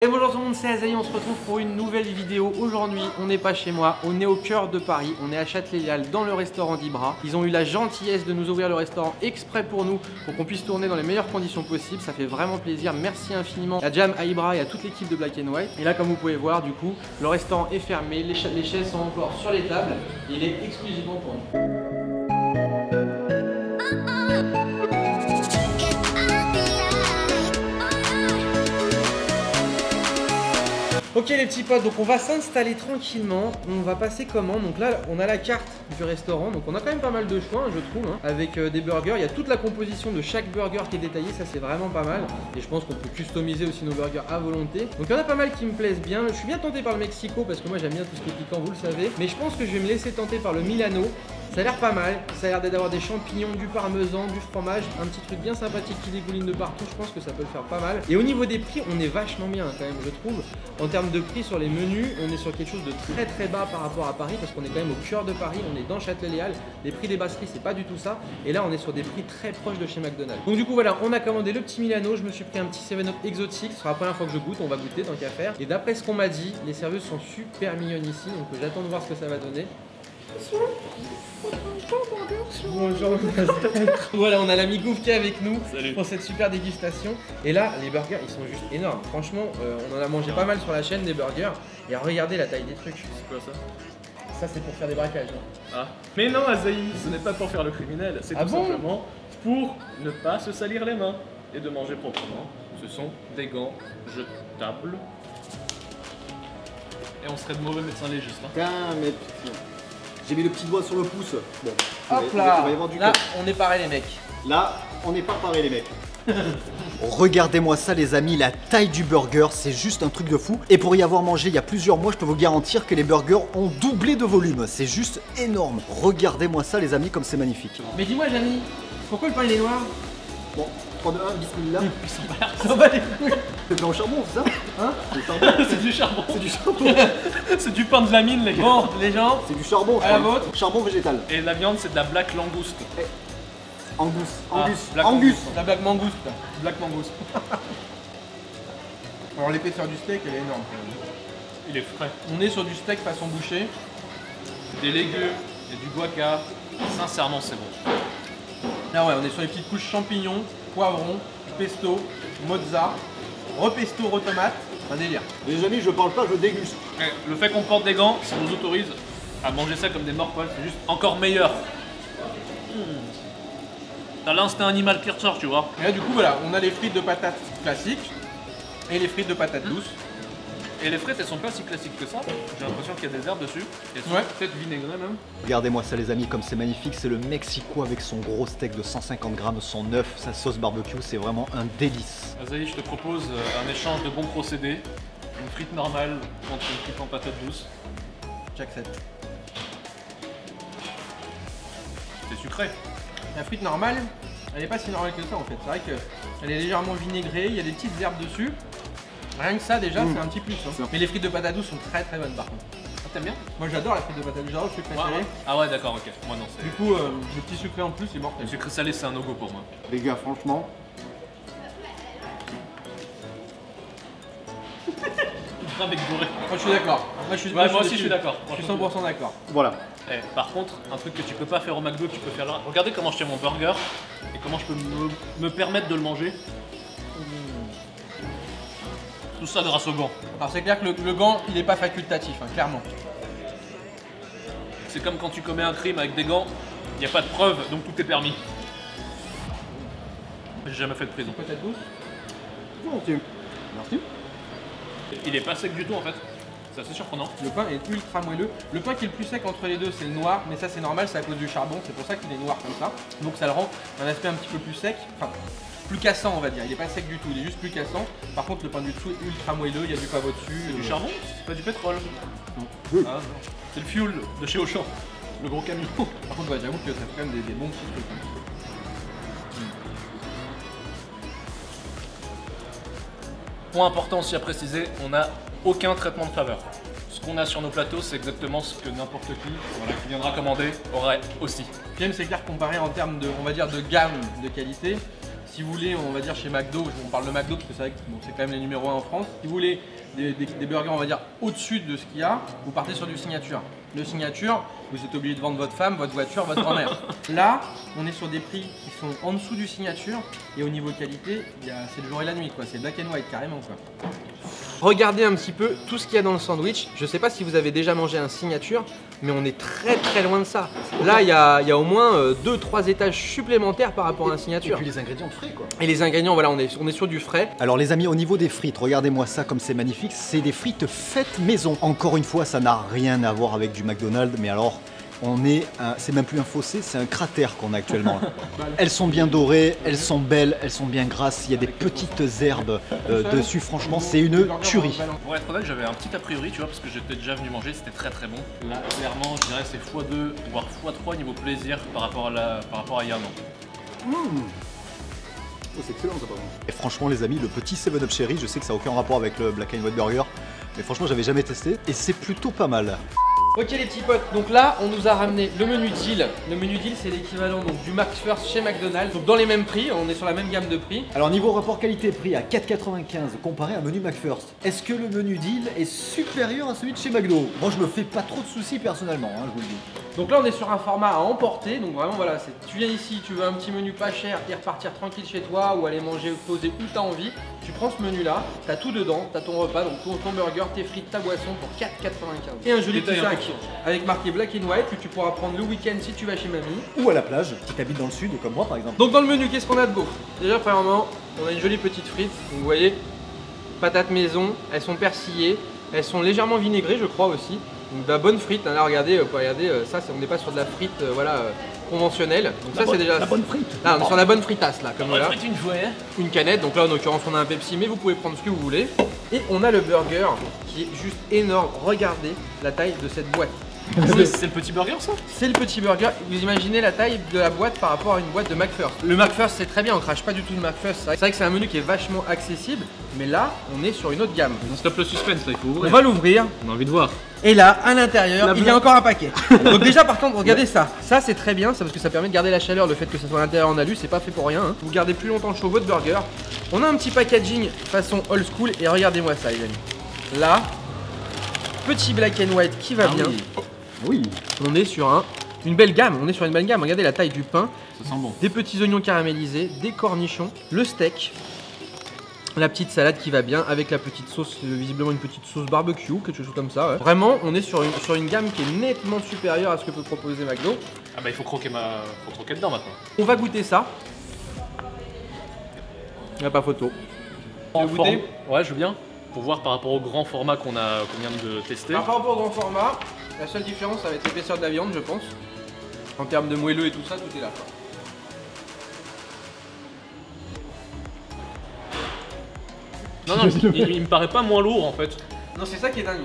Et bonjour tout le monde, c'est Azaï, on se retrouve pour une nouvelle vidéo. Aujourd'hui, on n'est pas chez moi, on est au cœur de Paris, on est à Châtelet-Léal dans le restaurant d'Ibra. Ils ont eu la gentillesse de nous ouvrir le restaurant exprès pour nous, pour qu'on puisse tourner dans les meilleures conditions possibles. Ça fait vraiment plaisir, merci infiniment à Jam, à Ibra et à toute l'équipe de Black & White. Et là, comme vous pouvez voir, du coup, le restaurant est fermé, les chaises sont encore sur les tables, il est exclusivement pour nous. Ok les petits potes, donc on va s'installer tranquillement, on va passer commande. Donc là on a la carte du restaurant, donc on a quand même pas mal de choix je trouve, avec des burgers. Il y a toute la composition de chaque burger qui est détaillée, ça c'est vraiment pas mal. Et je pense qu'on peut customiser aussi nos burgers à volonté. Donc il y en a pas mal qui me plaisent bien. Je suis bien tenté par le Mexico parce que moi j'aime bien tout ce qui est piquant, vous le savez. Mais je pense que je vais me laisser tenter par le Milano. Ça a l'air pas mal, ça a l'air d'avoir des champignons, du parmesan, du fromage, un petit truc bien sympathique qui dégouline de partout, je pense que ça peut le faire pas mal. Et au niveau des prix, on est vachement bien quand même, je trouve. En termes de prix sur les menus, on est sur quelque chose de très bas par rapport à Paris, parce qu'on est quand même au cœur de Paris, on est dans Châtelet-Léal. Les prix des brasseries, c'est pas du tout ça. Et là, on est sur des prix très proches de chez McDonald's. Donc du coup, voilà, on a commandé le petit Milano, je me suis pris un petit 7-Up exotique, ce sera la première fois que je goûte, on va goûter tant qu'à faire. Et d'après ce qu'on m'a dit, les serveuses sont super mignonnes ici, donc j'attends de voir ce que ça va donner. Bonjour. Voilà, on a l'ami Gouf qui est avec nous. Salut. Pour cette super dégustation. Et là, les burgers, ils sont juste énormes. Franchement, on en a mangé pas mal sur la chaîne des burgers. Et regardez la taille des trucs. C'est quoi ça? Ça, c'est pour faire des braquages. Ah. Mais non, Azaï, ce n'est pas pour faire le criminel. C'est tout simplement pour ne pas se salir les mains et de manger proprement. Ce sont des gants jetables. Et on serait de mauvais médecins légistes. Putain, mais j'ai mis le petit doigt sur le pouce. Bon, hop là, là on est pareil les mecs. Là, on n'est pas pareil les mecs. Regardez-moi ça les amis, la taille du burger, c'est juste un truc de fou. Et pour y avoir mangé il y a plusieurs mois, je peux vous garantir que les burgers ont doublé de volume. C'est juste énorme. Regardez-moi ça les amis, comme c'est magnifique. Mais dis-moi Jamy, pourquoi le pain il est noir? Bon, 3, 2, 1, bismillah. Ça va les couilles. C'est plein au charbon, c'est ça? Hein? C'est du charbon. C'est du charbon. C'est du pain de la mine les gars. Bon, les gens, c'est du charbon. à la vôtre. Charbon végétal. Et la viande c'est de la black langouste. Angus. Black Angus. La blague mangouste. Black mangouste. Alors l'épaisseur du steak elle est énorme. Il est frais. On est sur du steak façon boucher. Des légumes et du guaca. Sincèrement c'est bon. Là ouais, on est sur les petites couches champignons, poivrons, pesto, mozza, repesto, retomate, un délire. Les amis, je parle pas, je déguste. Le fait qu'on porte des gants, ça nous autorise à manger ça comme des morpholes, c'est juste encore meilleur. T'as l'instinct animal qui ressort, tu vois. Et là du coup voilà, on a les frites de patates classiques et les frites de patates douces. Et les frites elles sont pas si classiques que ça. J'ai l'impression qu'il y a des herbes dessus. Elles sont peut-être vinaigrées même. Regardez-moi ça les amis, comme c'est magnifique. C'est le Mexico avec son gros steak de 150 grammes, son œuf, sa sauce barbecue. C'est vraiment un délice. Azaï, je te propose un échange de bons procédés. Une frite normale contre une frite en patates douces. J'accepte. C'est sucré. La frite normale, elle est pas si normale que ça en fait. C'est vrai qu'elle est légèrement vinaigrée, il y a des petites herbes dessus. Rien que ça déjà c'est un petit plus. Mais les frites de patates douces sont très bonnes par contre. Ah, t'aimes bien? Moi j'adore la frite de patates douces, j'adore le sucre préféré. Ah ouais d'accord, ok. Moi non, c'est... Du coup le petit sucré en plus c'est mortel. Le sucré salé c'est un no-go pour moi. Les gars, franchement, Avec bourré. Moi je suis d'accord. Moi aussi je suis d'accord. Je suis 100% d'accord. voilà. Par contre, un truc que tu peux pas faire au McDo, tu peux faire là. Regardez comment je tiens mon burger et comment je peux me permettre de le manger. Tout ça grâce au gant. Alors c'est clair que le gant il est pas facultatif, clairement. C'est comme quand tu commets un crime avec des gants, il n'y a pas de preuve, donc tout est permis. J'ai jamais fait de prison. Peut-être douce. Volontiers. Merci. Il est pas sec du tout en fait. C'est assez surprenant. Le pain est ultra moelleux. Le pain qui est le plus sec entre les deux c'est le noir, mais ça c'est normal, c'est à cause du charbon, c'est pour ça qu'il est noir comme ça. Donc ça le rend un aspect un petit peu plus sec, enfin plus cassant on va dire, il est pas sec du tout, il est juste plus cassant. Par contre le pain du dessous est ultra moelleux, il y a du pavot dessus. C'est du charbon, c'est pas du pétrole. Oui. Ah, c'est le fuel de chez Auchan, le gros camion. Par contre ouais, j'avoue que ça fait quand même des bons petits trucs. Point important aussi à préciser, on n'a aucun traitement de faveur. Ce qu'on a sur nos plateaux, c'est exactement ce que n'importe qui viendra commander aurait aussi. J'aime c'est clair comparé en termes de, on va dire, de gamme de qualité. si vous voulez, on va dire chez McDo, on parle de McDo parce que c'est vrai que bon, c'est quand même les numéros 1 en France. Si vous voulez des burgers, on va dire au-dessus de ce qu'il y a, vous partez sur du signature. Le signature, vous êtes obligé de vendre votre femme, votre voiture, votre grand-mère. Là, on est sur des prix qui sont en dessous du signature et au niveau qualité, c'est le jour et la nuit, quoi. C'est black and white carrément, quoi. Regardez un petit peu tout ce qu'il y a dans le sandwich. Je sais pas si vous avez déjà mangé un signature, mais on est très loin de ça. Là, il y a au moins 2-3 étages supplémentaires par rapport à un signature. Et puis les ingrédients frais, quoi. Et les ingrédients, voilà, on est sur du frais. Alors les amis, au niveau des frites, regardez-moi ça comme c'est magnifique. C'est des frites faites maison. Encore une fois, ça n'a rien à voir avec du McDonald's, mais alors... c'est même plus un fossé, c'est un cratère qu'on a actuellement. Elles sont bien dorées, elles sont belles, elles sont bien grasses, il y a des petites herbes dessus, franchement c'est une tuerie. Pour être honnête, j'avais un petit a priori, tu vois, parce que j'étais déjà venu manger, c'était très bon. Là, clairement, je dirais c'est x2, voire x3 niveau plaisir par rapport à il y a un an. Oh, c'est excellent ça par contre. Et franchement les amis, le petit 7-Up Cherry, je sais que ça n'a aucun rapport avec le Black and White Burger, mais franchement j'avais jamais testé et c'est plutôt pas mal. Ok les petits potes, donc là on nous a ramené le menu deal. Le menu deal c'est l'équivalent du Max First chez McDonald's. Donc dans les mêmes prix, on est sur la même gamme de prix. Alors niveau rapport qualité-prix à 4,95 comparé à un menu McFirst, est-ce que le menu deal est supérieur à celui de chez McDo? Moi je me fais pas trop de soucis personnellement, hein, je vous le dis. Donc là on est sur un format à emporter, donc vraiment voilà, tu viens ici, tu veux un petit menu pas cher et repartir tranquille chez toi ou aller manger poser où t'as envie, tu prends ce menu là, t'as tout dedans, t'as ton repas, donc ton burger, tes frites, ta boisson pour 4,95. Et un joli petit sac avec marqué black and white que tu pourras prendre le week-end si tu vas chez mamie. Ou à la plage, si t'habites dans le sud comme moi par exemple. Donc dans le menu, qu'est-ce qu'on a de beau? Déjà premièrement, on a une jolie petite frite, donc vous voyez, patates maison, elles sont persillées, elles sont légèrement vinaigrées je crois aussi. Donc de la bonne frite, hein, là regardez, vous pouvez regarder, ça on n'est pas sur de la frite conventionnelle. Donc ça c'est déjà... La bonne frite. Là on est sur la bonne fritasse là, comme voilà. Frite une jouet. Une canette, donc là en l'occurrence on a un Pepsi, mais vous pouvez prendre ce que vous voulez. Et on a le burger qui est juste énorme, regardez la taille de cette boîte. C'est le petit burger ça? C'est le petit burger, vous imaginez la taille de la boîte par rapport à une boîte de McFirst. Le McFirst c'est très bien, on crache pas du tout le McFirst, c'est vrai que c'est un menu qui est vachement accessible, mais là on est sur une autre gamme. Stop le suspense là, il faut ouvrir. On va l'ouvrir. On a envie de voir. Et là, à l'intérieur, il y a encore un paquet. Donc déjà par contre, regardez ça. Ça c'est très bien, c'est parce que ça permet de garder la chaleur, le fait que ça soit à l'intérieur en alu, c'est pas fait pour rien. Hein. Vous gardez plus longtemps chaud votre burger. On a un petit packaging façon old school et regardez-moi ça les amis. Là, petit black and white qui va bien. Oui. On est sur une belle gamme, regardez la taille du pain. Ça sent bon. Des petits oignons caramélisés, des cornichons, le steak, la petite salade qui va bien avec la petite sauce, visiblement une petite sauce barbecue, quelque chose comme ça. Ouais. Vraiment, on est sur une gamme qui est nettement supérieure à ce que peut proposer McDo. Ah bah il faut croquer dedans maintenant. On va goûter ça. Il n'y a pas photo. Tu veux goûter? Ouais, je veux bien. Pour voir par rapport au grand format qu'on vient de tester. Par rapport au grand format, la seule différence ça va être l'épaisseur de la viande je pense. En termes de moelleux et tout ça, tout est là quoi. Non, il me paraît pas moins lourd en fait. Non, c'est ça qui est dingue.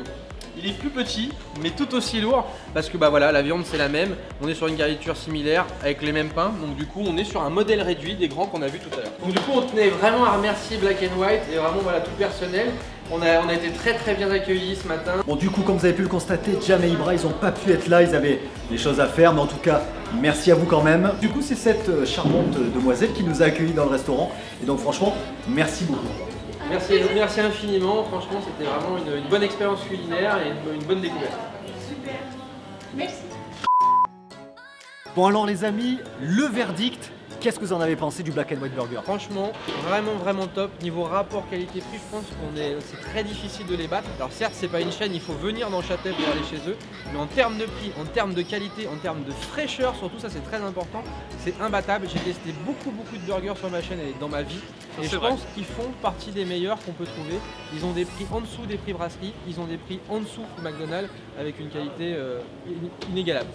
Il est plus petit, mais tout aussi lourd, parce que bah voilà, la viande c'est la même, on est sur une garniture similaire avec les mêmes pains, donc du coup on est sur un modèle réduit des grands qu'on a vu tout à l'heure. Donc du coup on tenait vraiment à remercier Black and White et vraiment voilà tout personnel. On a été très bien accueillis ce matin. Bon du coup comme vous avez pu le constater, Jam et Ibra ils ont pas pu être là, ils avaient des choses à faire, mais en tout cas merci à vous quand même. Du coup c'est cette charmante demoiselle qui nous a accueillis dans le restaurant, et donc franchement merci beaucoup. Merci infiniment, franchement c'était vraiment une bonne expérience culinaire et une bonne découverte. Super, merci. Bon alors les amis, le verdict, qu'est-ce que vous en avez pensé du Black and White Burger? Franchement, vraiment top. Niveau rapport qualité-prix, je pense c'est très difficile de les battre. Alors certes, c'est pas une chaîne, il faut venir dans Châtel pour aller chez eux. Mais en termes de prix, en termes de qualité, en termes de fraîcheur, surtout ça c'est très important, c'est imbattable. J'ai testé beaucoup de burgers sur ma chaîne et dans ma vie. Et je pense qu'ils font partie des meilleurs qu'on peut trouver. Ils ont des prix en dessous des prix brasserie, ils ont des prix en dessous du McDonald's avec une qualité inégalable.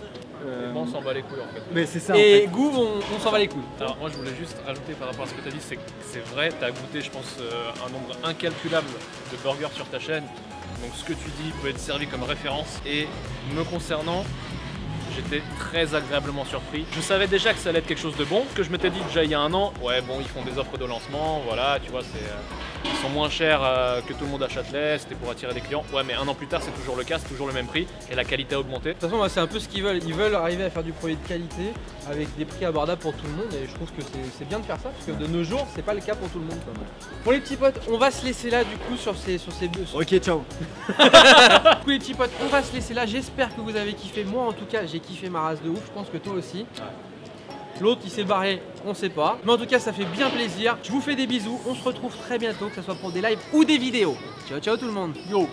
On s'en bat les couilles en fait. Mais c'est ça. Et en fait. Goût, on s'en va les couilles. Alors moi je voulais juste rajouter par rapport à ce que tu as dit, c'est que c'est vrai, tu as goûté je pense un nombre incalculable de burgers sur ta chaîne. Donc ce que tu dis peut être servi comme référence. Et me concernant, j'étais très agréablement surpris. Je savais déjà que ça allait être quelque chose de bon, parce que je m'étais dit déjà il y a un an, ouais bon ils font des offres de lancement, voilà tu vois c'est... Ils sont moins chers que tout le monde à Châtelet, c'était pour attirer des clients. Ouais, mais un an plus tard, c'est toujours le cas, c'est toujours le même prix et la qualité a augmenté. De toute façon, moi, c'est un peu ce qu'ils veulent. Ils veulent arriver à faire du produit de qualité avec des prix abordables pour tout le monde et je trouve que c'est bien de faire ça parce que de nos jours, c'est pas le cas pour tout le monde. Quand même. Bon, les petits potes, on va se laisser là du coup sur ces bœufs. Ok, ciao. Du coup, les petits potes, on va se laisser là. J'espère que vous avez kiffé. Moi, en tout cas, j'ai kiffé ma race de ouf. Je pense que toi aussi. L'autre il s'est barré, on sait pas. Mais en tout cas ça fait bien plaisir. Je vous fais des bisous, on se retrouve très bientôt, que ce soit pour des lives ou des vidéos. Ciao ciao tout le monde. Yo.